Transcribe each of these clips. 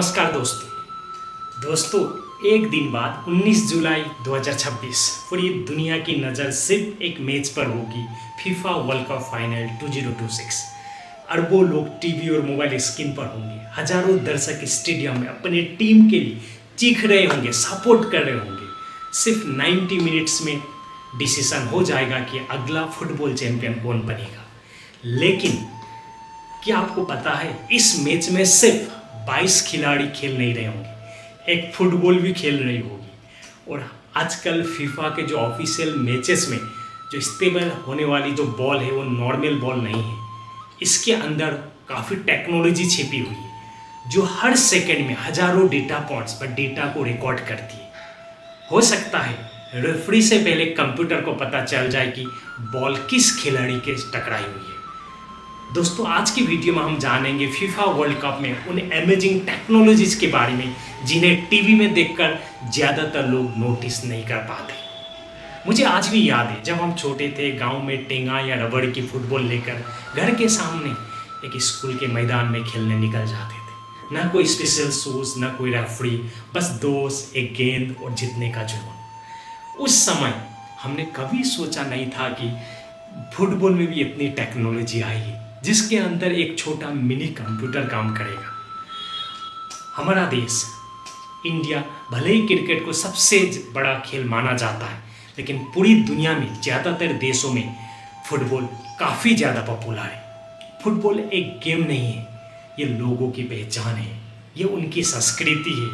नमस्कार दोस्तों एक दिन बाद 19 जुलाई 2026 पूरी दुनिया की नज़र सिर्फ एक मैच पर होगी। FIFA world cup final 2026। अरबों लोग टीवी और मोबाइल स्क्रीन पर होंगे। हजारों दर्शक स्टेडियम में अपने टीम के लिए चीख रहे होंगे, सपोर्ट कर रहे होंगे। सिर्फ 90 मिनट्स में डिसीजन हो जाएगा कि अगला फुटबॉल चैंपियन कौन बनेगा। लेकिन क्या आपको पता है, इस मैच में सिर्फ 22 खिलाड़ी खेल नहीं रहे होंगे, एक फुटबॉल भी खेल रही होगी। और आजकल फीफा के जो ऑफिशियल मैचेस में जो इस्तेमाल होने वाली जो बॉल है वो नॉर्मल बॉल नहीं है। इसके अंदर काफ़ी टेक्नोलॉजी छिपी हुई है जो हर सेकंड में हजारों डेटा पॉइंट्स पर डेटा को रिकॉर्ड करती है। हो सकता है रेफरी से पहले कंप्यूटर को पता चल जाए कि बॉल किस खिलाड़ी के टकराई हुई है। दोस्तों, आज की वीडियो में हम जानेंगे फीफा वर्ल्ड कप में उन अमेजिंग टेक्नोलॉजीज के बारे में जिन्हें टीवी में देखकर ज़्यादातर लोग नोटिस नहीं कर पाते। मुझे आज भी याद है जब हम छोटे थे, गांव में टेंगा या रबड़ की फुटबॉल लेकर घर के सामने एक स्कूल के मैदान में खेलने निकल जाते थे। ना कोई स्पेशल शूज, ना कोई रेफरी, बस दोस्त, एक गेंद और जीतने का जुनून। उस समय हमने कभी सोचा नहीं था कि फुटबॉल में भी इतनी टेक्नोलॉजी आएगी जिसके अंदर एक छोटा मिनी कंप्यूटर काम करेगा। हमारा देश इंडिया भले ही क्रिकेट को सबसे बड़ा खेल माना जाता है, लेकिन पूरी दुनिया में ज़्यादातर देशों में फुटबॉल काफ़ी ज़्यादा पॉपुलर है। फुटबॉल एक गेम नहीं है, ये लोगों की पहचान है, ये उनकी संस्कृति है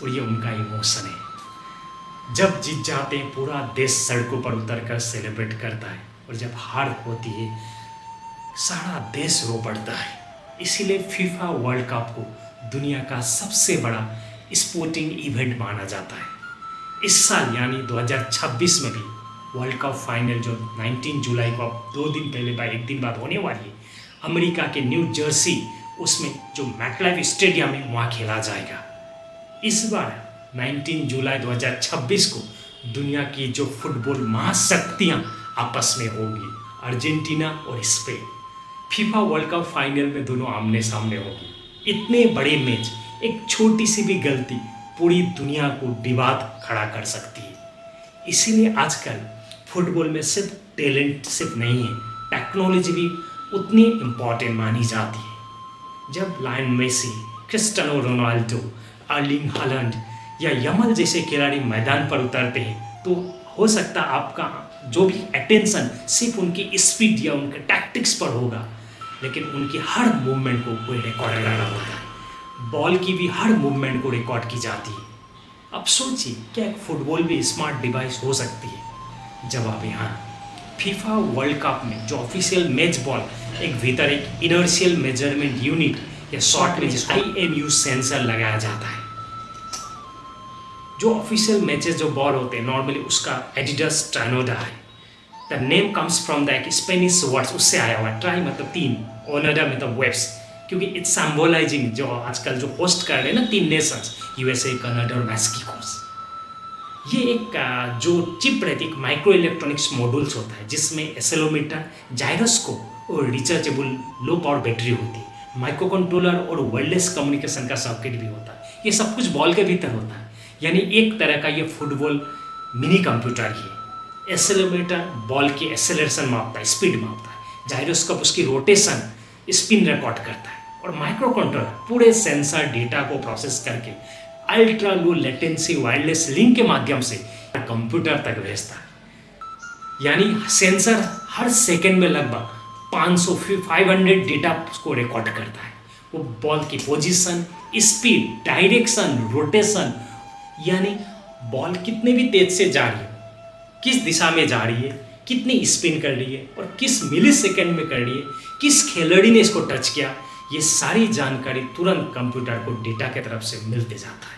और ये उनका इमोशन है। जब जीत जाते हैं पूरा देश सड़कों पर उतर कर सेलिब्रेट करता है, और जब हार होती है सारा देश रो पड़ता है। इसीलिए फीफा वर्ल्ड कप को दुनिया का सबसे बड़ा स्पोर्टिंग इवेंट माना जाता है। इस साल यानी 2026 में भी वर्ल्ड कप फाइनल जो 19 जुलाई को अब 2 दिन पहले एक दिन बाद होने वाली है, अमेरिका के न्यू जर्सी उसमें जो मैटलाइफ स्टेडियम है वहाँ खेला जाएगा। इस बार 19 जुलाई 2026 को दुनिया की जो फुटबॉल महाशक्तियाँ आपस में होगी, अर्जेंटीना और Spain. FIFA world cup final में दोनों आमने सामने होगी। इतने बड़े मैच, एक छोटी सी भी गलती पूरी दुनिया को विवाद खड़ा कर सकती है। इसीलिए आजकल फुटबॉल में सिर्फ टैलेंट सिर्फ नहीं है, टेक्नोलॉजी भी उतनी इम्पॉर्टेंट मानी जाती है। जब Lionel Messi, Cristiano Ronaldo, Erling Haaland या यमल जैसे खिलाड़ी मैदान पर उतरते हैं तो हो सकता है आपका जो भी अटेंशन सिर्फ उनकी स्पीड या उनके टैक्टिक्स पर होगा, लेकिन उनकी हर मूवमेंट को कोई रिकॉर्ड कर रहा होता है। बॉल की भी हर मूवमेंट को रिकॉर्ड की जाती है। अब सोचिए क्या एक फुटबॉल भी स्मार्ट डिवाइस हो सकती है? जवाब यहाँ। फीफा वर्ल्ड कप में जो ऑफिशियल मैच बॉल एक भीतर एक इनर्शियल मेजरमेंट यूनिट या शॉर्ट में IMU सेंसर लगाया जाता है। जो ऑफिशियल मैचेस जो बॉल होते हैं नॉर्मली उसका एडिडास ट्राइनोडा है। The name comes from the एक स्पेनिश वर्ड्स, उससे आया हुआ है। ट्राई मतलब 3, ओनोडा मतलब वेब्स, क्योंकि इट्स सिंबलाइजिंग जो आजकल जो होस्ट कर रहे हैं ना 3 नेशंस, USA, कनाडा और मैक्सिको। ये एक जो चिप रहती है, माइक्रो इलेक्ट्रॉनिक्स मॉड्यूल्स होता है जिसमें एक्सेलेरोमीटर, जायरोस्कोप और रिचार्जेबल लो पावर बैटरी होती है। माइक्रो कंट्रोलर और वायरलेस कम्युनिकेशन का सॉकेट भी होता है। ये सब कुछ बॉल के भीतर होता है, यानी एक तरह का ये फुटबॉल मिनी कंप्यूटर ही है। एक्सेलेरोमीटर बॉल की एक्सेलरेशन मापता है, स्पीड मापता है। जायरोस्कोप उसकी रोटेशन, स्पिन रिकॉर्ड करता है। और माइक्रो कंट्रोलर पूरे सेंसर डेटा को प्रोसेस करके ultra low latency wireless link के माध्यम से कंप्यूटर तक भेजता है। यानी सेंसर हर सेकंड में लगभग 500 डेटा को रिकॉर्ड करता है। वो बॉल की पोजीशन, स्पीड, डायरेक्शन, रोटेशन, यानी बॉल कितने भी तेज से जा रही है, किस दिशा में जा रही है, कितनी स्पिन कर रही है और किस मिलीसेकंड में कर रही है, किस खिलाड़ी ने इसको टच किया, ये सारी जानकारी तुरंत कंप्यूटर को डेटा की तरफ से मिलते जाता है।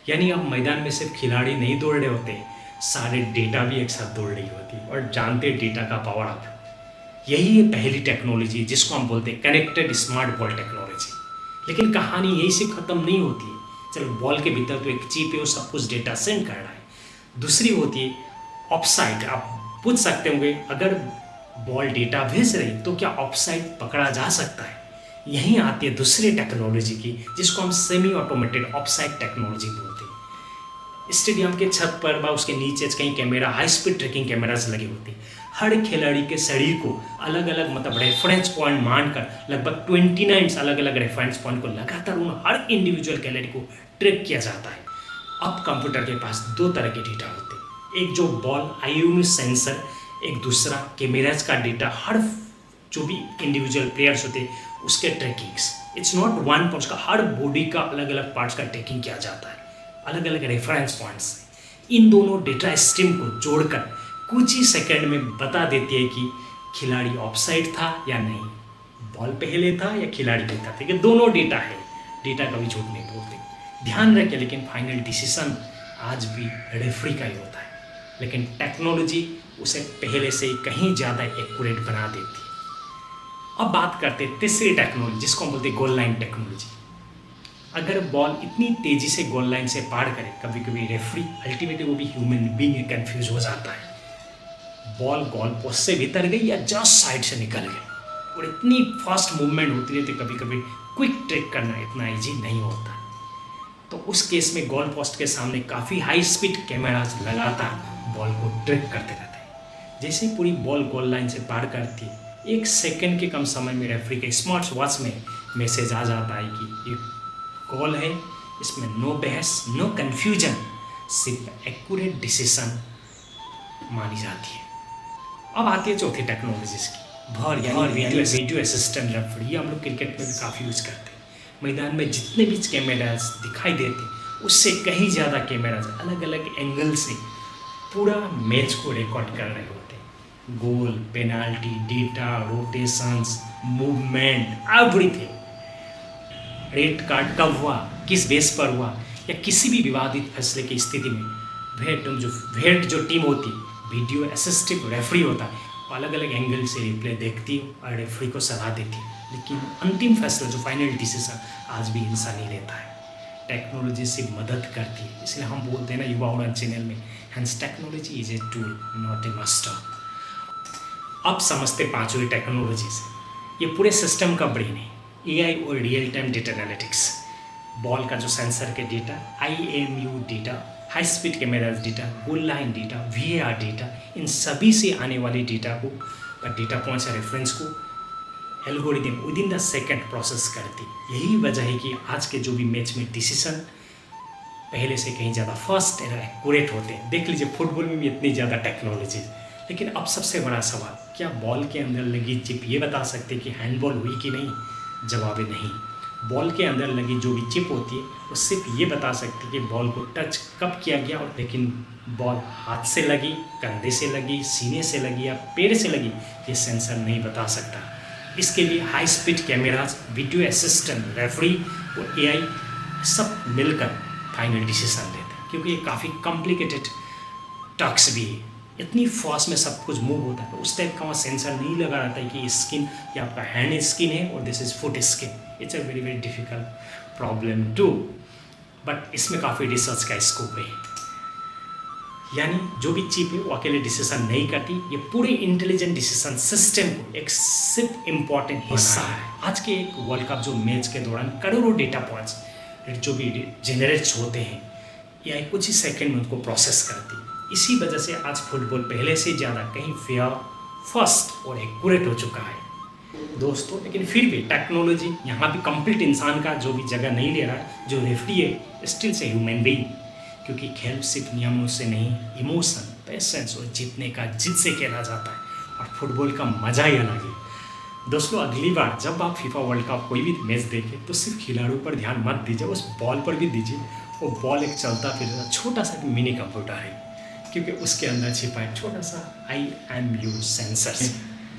यानी अब मैदान में सिर्फ खिलाड़ी नहीं दौड़ रहे होते, सारे डेटा भी एक साथ दौड़ रही होती है और जानते डेटा का पावर अप। यही है पहली टेक्नोलॉजी जिसको हम बोलते हैं कनेक्टेड स्मार्ट बॉल टेक्नोलॉजी। लेकिन कहानी यही से ख़त्म नहीं होती है। चलो, बॉल के भीतर तो एक चिप है, वो सब कुछ डेटा सेंड कर रहा है। दूसरी होती है ऑफसाइड। आप पूछ सकते होंगे अगर बॉल डेटा भेज रही तो क्या ऑफसाइड पकड़ा जा सकता है? यहीं आती है दूसरी टेक्नोलॉजी की, जिसको हम सेमी ऑटोमेटेड ऑफसाइड टेक्नोलॉजी बोलते हैं। स्टेडियम के छत पर व उसके नीचे कहीं camera, high speed tracking cameras लगे होते हैं। हर खिलाड़ी के शरीर को अलग अलग मतलब रेफरेंस पॉइंट मानकर लगभग 29 अलग अलग रेफरेंस पॉइंट को लगातार उन हर इंडिविजुअल खिलाड़ी को ट्रैक किया जाता है। अब कंप्यूटर के पास दो तरह के डेटा होते हैं, एक जो बॉल आईएमयू सेंसर, एक दूसरा कैमराज का डेटा। हर जो भी इंडिविजुअल प्लेयर्स होते हैं उसके ट्रैकिंग्स, इट्स नॉट वन पर, उसका हर बॉडी का अलग अलग पार्ट्स का ट्रैकिंग किया जाता है अलग अलग रेफरेंस पॉइंट्स से। इन दोनों डेटा स्ट्रीम को जोड़कर कुछ ही सेकंड में बता देती है कि खिलाड़ी ऑफसाइड था या नहीं, बॉल पहले था या खिलाड़ी पहले था। कि दोनों डेटा है, डेटा कभी झूठ नहीं बोलते, ध्यान रखें। लेकिन फाइनल डिसीजन आज भी रेफरी का ही होता है, लेकिन टेक्नोलॉजी उसे पहले से ही कहीं ज़्यादा एक्यूरेट बना देती है। अब बात करते हैं तीसरी टेक्नोलॉजी, जिसको हम बोलते हैं गोल लाइन टेक्नोलॉजी। अगर बॉल इतनी तेज़ी से गोल लाइन से पार करे, कभी कभी रेफरी, अल्टीमेटली वो भी ह्यूमन बीइंग कंफ्यूज हो जाता है, बॉल गोल पोस्ट से भीतर गई या जस्ट साइड से निकल गई। और इतनी फास्ट मूवमेंट होती रहती, कभी कभी क्विक ट्रैक करना इतना ईजी नहीं होता। तो उस केस में गोल पोस्ट के सामने काफ़ी हाई स्पीड कैमराज लगातार बॉल को ट्रैक करते रहते हैं। जैसे ही पूरी बॉल गोल लाइन से पार करती है, 1 सेकंड के कम समय में रेफरी के स्मार्ट वॉच में मैसेज आ जाता है कि ये गोल है, इसमें नो बहस, नो कन्फ्यूजन, सिर्फ एक्यूरेट डिसीजन मानी जाती है। अब आती है चौथी टेक्नोलॉजीज की, VAR यानी वीडियो असिस्टेंट रेफरी। हम लोग क्रिकेट में भी काफ़ी यूज़ करते हैं। मैदान में जितने भी कैमराज दिखाई देते हैं उससे कहीं ज़्यादा कैमराज अलग अलग एंगल से पूरा मैच को रिकॉर्ड कर रहे होते हैं। Goal, penalty, data, rotations, movement, everything. Red card कब हुआ, किस बेस पर हुआ, या किसी भी विवादित फैसले की स्थिति में भेड़ जो टीम होती है, वीडियो असिस्टिव रेफरी होता है, अलग अलग एंगल से रिप्ले देखती है और रेफरी को सलाह देती है। लेकिन अंतिम फैसला, जो फाइनल डिसीजन, आज भी इंसान ही लेता है। टेक्नोलॉजी से मदद करती है, इसलिए हम बोलते हैं ना युवा उड़ान चैनल में, hence technology is a tool not a master. अब समझते पांचवी टेक्नोलॉजीज। ये पूरे सिस्टम का ब्रेन है, एआई और real time data analytics. Ball का जो सेंसर के data, IMU data, high speed cameras data, goal line data, VAR data, इन सभी से आने वाले डेटा को, डेटा पॉइंट्स या रेफरेंस को algorithm within the second process करती। यही वजह है कि आज के जो भी मैच में डिसीजन पहले से कहीं ज़्यादा फास्ट और एक्यूरेट होते हैं। देख लीजिए फुटबॉल में भी इतनी ज़्यादा टेक्नोलॉजी। लेकिन अब सबसे बड़ा सवाल, क्या बॉल के अंदर लगी चिप ये बता सकते कि हैंडबॉल हुई कि नहीं? जवाब है नहीं। बॉल के अंदर लगी जो भी चिप होती है वो सिर्फ ये बता सकती है कि बॉल को टच कब किया गया, और लेकिन बॉल हाथ से लगी, कंधे से लगी, सीने से लगी या पैर से लगी, ये सेंसर नहीं बता सकता। इसके लिए high speed cameras, video assistant referee और एआई सब मिलकर फाइनल डिसीजन लेते हैं, क्योंकि ये काफ़ी कॉम्प्लिकेटेड टास्क भी है। इतनी फास्ट में सब कुछ मूव होता है, तो उस टाइप का वहाँ सेंसर नहीं लगा रहता है कि स्किन या आपका हैंड स्किन है और this is foot skin. It's a very very difficult problem too, but इसमें काफ़ी रिसर्च का स्कोप है। यानी जो भी चिप है वो अकेले डिसीजन नहीं करती, ये पूरे इंटेलिजेंट डिसीजन सिस्टम को एक सिर्फ इम्पॉर्टेंट हिस्सा है। आज के एक वर्ल्ड कप जो मैच के दौरान करोड़ों डेटा पॉइंट्स जो भी जनरेट होते हैं, या कुछ ही सेकंड में उनको प्रोसेस करती है। इसी वजह से आज फुटबॉल पहले से ज़्यादा कहीं फेयर, फास्ट और एक्यूरेट हो चुका है दोस्तों। लेकिन फिर भी टेक्नोलॉजी यहाँ भी कंप्लीट इंसान का जो भी जगह नहीं ले रहा है। जो रेफरी है स्टिल से ह्यूमन बीइंग, क्योंकि खेल सिर्फ नियमों से नहीं, इमोशन, पेशेंस और जीतने का जिद से खेला जाता है, और फुटबॉल का मज़ा ही अलग है दोस्तों। अगली बार जब आप फीफा वर्ल्ड कप कोई भी मैच देखें तो सिर्फ खिलाड़ियों पर ध्यान मत दीजिए, उस बॉल पर भी दीजिए। वो बॉल एक चलता फिरता छोटा सा मिनी कंप्यूटर है, क्योंकि उसके अंदर छिपा है छोटा सा IMU सेंसर।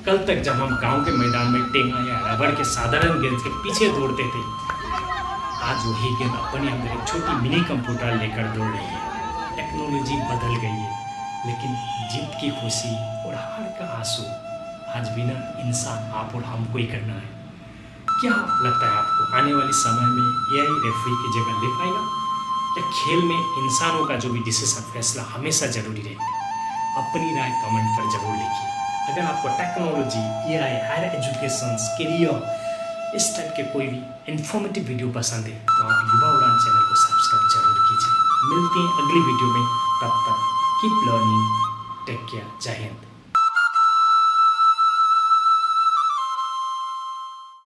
कल तक जब हम गांव के मैदान में टेंगा या रबड़ के साधारण गेंद के पीछे दौड़ते थे, आज वही गेंद अपने अंदर एक छोटी मिनी कंप्यूटर लेकर दौड़ रही है। टेक्नोलॉजी बदल गई है, लेकिन जीत की खुशी और हार का आंसू आज भी ना इंसान, आप और हमको ही करना है। क्या लगता है आपको, आने वाले समय में AI रेफरी की जगह ले पाएगा, या खेल में इंसानों का जो भी डिसीजन फैसला हमेशा जरूरी रहता है? अपनी राय कमेंट पर जरूर लिखिए। अगर आपको technology, AI, higher education, career, इस टाइप के कोई भी इन्फॉर्मेटिव वीडियो पसंद है तो आप युवा उड़ान चैनल को सब्सक्राइब जरूर कीजिए। मिलते हैं अगली वीडियो में, तब तक कीप लर्निंग, टेक केयर, जय हिंद।